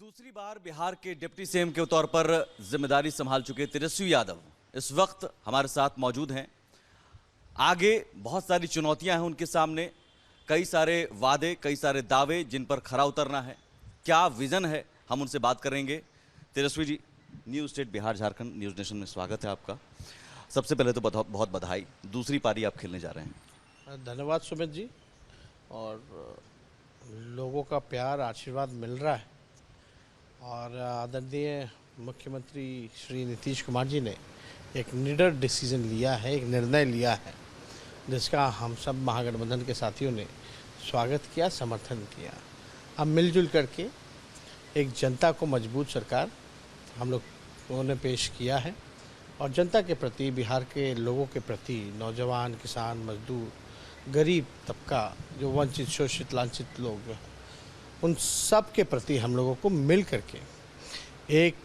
दूसरी बार बिहार के deputy CM के तौर पर जिम्मेदारी संभाल चुके तेजस्वी यादव इस वक्त हमारे साथ मौजूद हैं। आगे बहुत सारी चुनौतियां हैं उनके सामने, कई सारे वादे, कई सारे दावे जिन पर खरा उतरना है। क्या विजन है, हम उनसे बात करेंगे। Tejashwi ji, new state Bihar Jharkhand news nation में स्वागत है आपका। सबसे पहले तो बहुत बधाई, दूसरी पारी आप खेलने जा रहे हैं। धन्यवाद सुमित जी। और लोगों का प्यार आशीर्वाद मिल रहा है और आदरणीय मुख्यमंत्री श्री नीतीश कुमार जी ने एक निडर डिसीजन लिया है, एक निर्णय लिया है, जिसका हम सब महागठबंधन के साथियों ने स्वागत किया, समर्थन किया। अब मिलजुल करके एक जनता को मजबूत सरकार हम लोगों ने पेश किया है और जनता के प्रति, बिहार के लोगों के प्रति, नौजवान, किसान, मजदूर, गरीब तबका, जो वंचित, शोषित, लांछित लोग हैं, उन सब के प्रति हम लोगों को मिल करके एक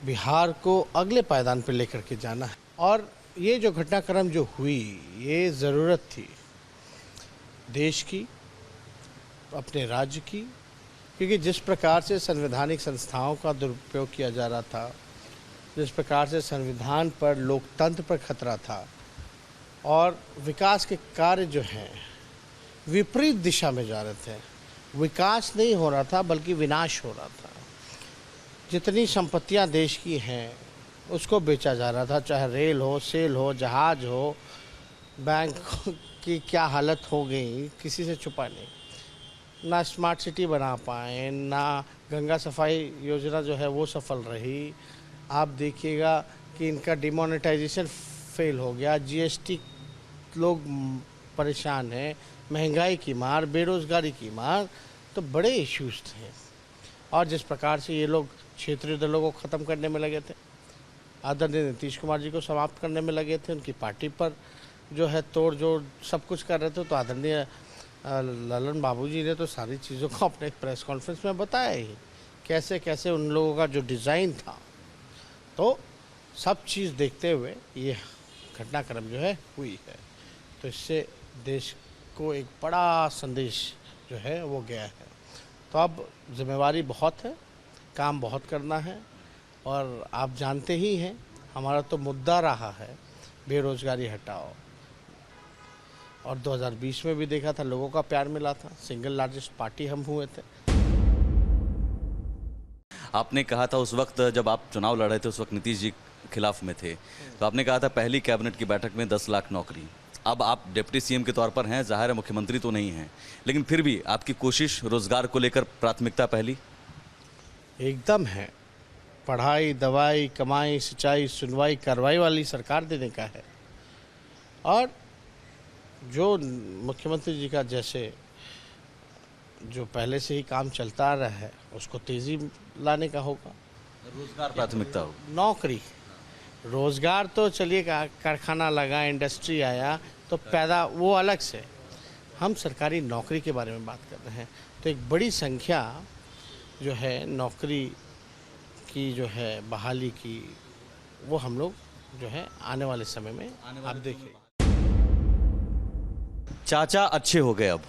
बिहार को अगले पायदान पर लेकर के जाना है। और ये जो घटनाक्रम जो हुई, ये ज़रूरत थी देश की, अपने राज्य की, क्योंकि जिस प्रकार से संवैधानिक संस्थाओं का दुरुपयोग किया जा रहा था, जिस प्रकार से संविधान पर, लोकतंत्र पर खतरा था और विकास के कार्य जो हैं विपरीत दिशा में जा रहे थे। विकास नहीं हो रहा था बल्कि विनाश हो रहा था। जितनी संपत्तियां देश की हैं उसको बेचा जा रहा था, चाहे रेल हो, सेल हो, जहाज हो। बैंक की क्या हालत हो गई, किसी से छुपा नहीं। ना स्मार्ट सिटी बना पाए, ना गंगा सफाई योजना जो है वो सफल रही। आप देखिएगा कि इनका डिमोनेटाइजेशन फेल हो गया, जीएसटी, लोग परेशान हैं, महंगाई की मार, बेरोजगारी की मार, तो बड़े इश्यूज थे। और जिस प्रकार से ये लोग क्षेत्रीय दलों को ख़त्म करने में लगे थे, आदरणीय नीतीश कुमार जी को समाप्त करने में लगे थे, उनकी पार्टी पर जो है तोड़ जोड़ सब कुछ कर रहे थे, तो आदरणीय ललन बाबू जी ने तो सारी चीज़ों को अपने एक प्रेस कॉन्फ्रेंस में बताया ही, कैसे कैसे उन लोगों का जो डिज़ाइन था। तो सब चीज़ देखते हुए ये घटनाक्रम जो है हुई है, तो इससे देश को एक बड़ा संदेश जो है वो गया है। तो अब जिम्मेवारी बहुत है, काम बहुत करना है। और आप जानते ही हैं, हमारा तो मुद्दा रहा है बेरोजगारी हटाओ। और 2020 में भी देखा था, लोगों का प्यार मिला था, सिंगल लार्जेस्ट पार्टी हम हुए थे। आपने कहा था उस वक्त जब आप चुनाव लड़ रहे थे, उस वक्त नीतीश जी खिलाफ में थे, तो आपने कहा था पहली कैबिनेट की बैठक में 10 लाख नौकरी। अब आप डिप्टी सीएम के तौर पर हैं, जाहिर है मुख्यमंत्री तो नहीं हैं, लेकिन फिर भी आपकी कोशिश रोजगार को लेकर प्राथमिकता पहली एकदम है। पढ़ाई, दवाई, कमाई, सिंचाई, सुनवाई, कार्रवाई वाली सरकार देने का है। और जो मुख्यमंत्री जी का जैसे जो पहले से ही काम चलता रहा है, उसको तेज़ी लाने का होगा। रोजगार प्राथमिकता हो। नौकरी, रोज़गार तो चलिए, कारखाना लगा, इंडस्ट्री आया तो पैदा, वो अलग से। हम सरकारी नौकरी के बारे में बात कर रहे हैं। तो एक बड़ी संख्या जो है नौकरी की, जो है बहाली की, वो हम लोग जो है आने वाले समय में आप देखिए। चाचा अच्छे हो गए अब।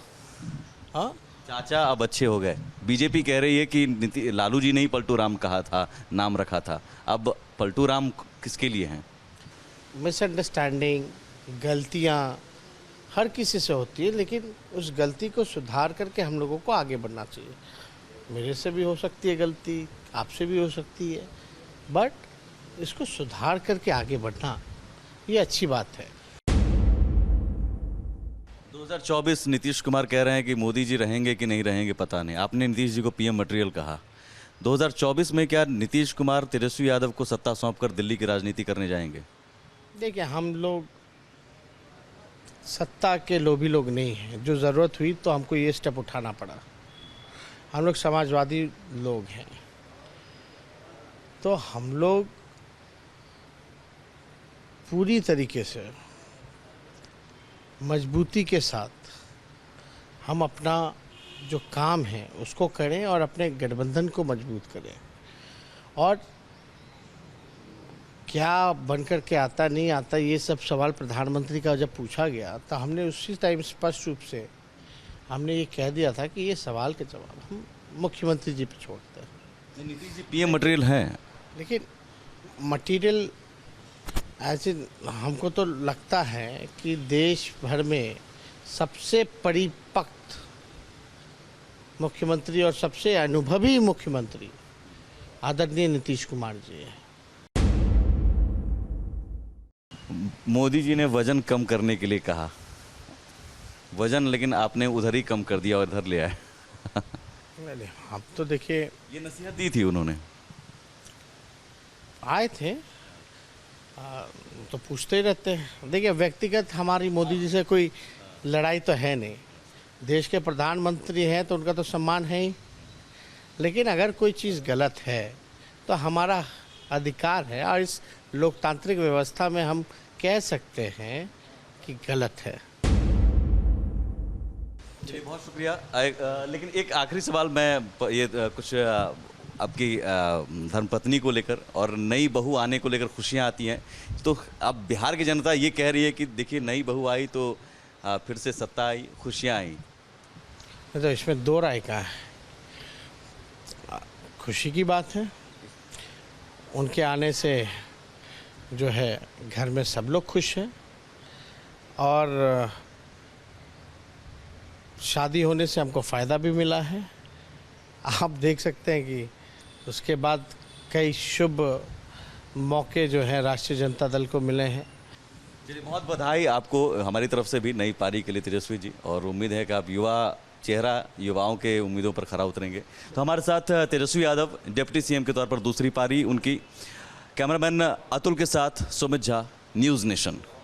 हाँ, चाचा अब अच्छे हो गए। बीजेपी कह रही है कि लालू जी ने ही पलटू राम कहा था, नाम रखा था। अब पलटू राम किसके लिए हैं? मिसअंडरस्टैंडिंग, गलतियाँ हर किसी से होती है, लेकिन उस गलती को सुधार करके हम लोगों को आगे बढ़ना चाहिए। मेरे से भी हो सकती है गलती, आपसे भी हो सकती है, बट इसको सुधार करके आगे बढ़ना ये अच्छी बात है। 2024 नीतीश कुमार कह रहे हैं कि मोदी जी रहेंगे कि नहीं रहेंगे पता नहीं। आपने नीतीश जी को पीएम मटेरियल कहा। 2024 में क्या नीतीश कुमार तेजस्वी यादव को सत्ता सौंपकर दिल्ली की राजनीति करने जाएंगे? देखिए, हम लोग सत्ता के लोभी लोग नहीं हैं। जो ज़रूरत हुई तो हमको ये स्टेप उठाना पड़ा। हम लोग समाजवादी लोग हैं, तो हम लोग पूरी तरीके से मजबूती के साथ हम अपना जो काम है उसको करें और अपने गठबंधन को मजबूत करें। और क्या बनकर के आता नहीं आता, ये सब सवाल प्रधानमंत्री का जब पूछा गया तो हमने उसी टाइम स्पष्ट रूप से हमने ये कह दिया था कि ये सवाल के जवाब हम मुख्यमंत्री जी पे छोड़ते हैं। नीतीश जी पीएम मटेरियल हैं। लेकिन मटेरियल ऐसे हमको तो लगता है कि देश भर में सबसे परिपक्व मुख्यमंत्री और सबसे अनुभवी मुख्यमंत्री आदरणीय नीतीश कुमार जी है। मोदी जी ने वजन कम करने के लिए कहा, वजन लेकिन आपने उधर ही कम कर दिया और इधर ले आए। नहीं, हम तो देखिए ये नसीहत दी थी उन्होंने। आए थे तो पूछते ही रहते हैं। देखिए व्यक्तिगत हमारी मोदी जी से कोई लड़ाई तो है नहीं, देश के प्रधानमंत्री हैं तो उनका तो सम्मान है ही। लेकिन अगर कोई चीज़ गलत है तो हमारा अधिकार है और इस लोकतांत्रिक व्यवस्था में हम कह सकते हैं कि गलत है। चलिए बहुत शुक्रिया। लेकिन एक आखिरी सवाल मैं कुछ आपकी धर्मपत्नी को लेकर और नई बहू आने को लेकर खुशियां आती हैं, तो अब बिहार की जनता ये कह रही है कि देखिए नई बहू आई तो फिर से सत्ता आई, खुशियां आई। तो इसमें दो राय का है। खुशी की बात है, उनके आने से जो है घर में सब लोग खुश हैं और शादी होने से हमको फ़ायदा भी मिला है। आप देख सकते हैं कि उसके बाद कई शुभ मौके जो है राष्ट्रीय जनता दल को मिले हैं। चलिए बहुत बधाई आपको हमारी तरफ से भी नई पारी के लिए तेजस्वी जी, और उम्मीद है कि आप युवा चेहरा, युवाओं के उम्मीदों पर खरा उतरेंगे। तो हमारे साथ तेजस्वी यादव डिप्टी सीएम के तौर पर दूसरी पारी उनकी। कैमरामैन अतुल के साथ सुमित झा, न्यूज़ नेशन।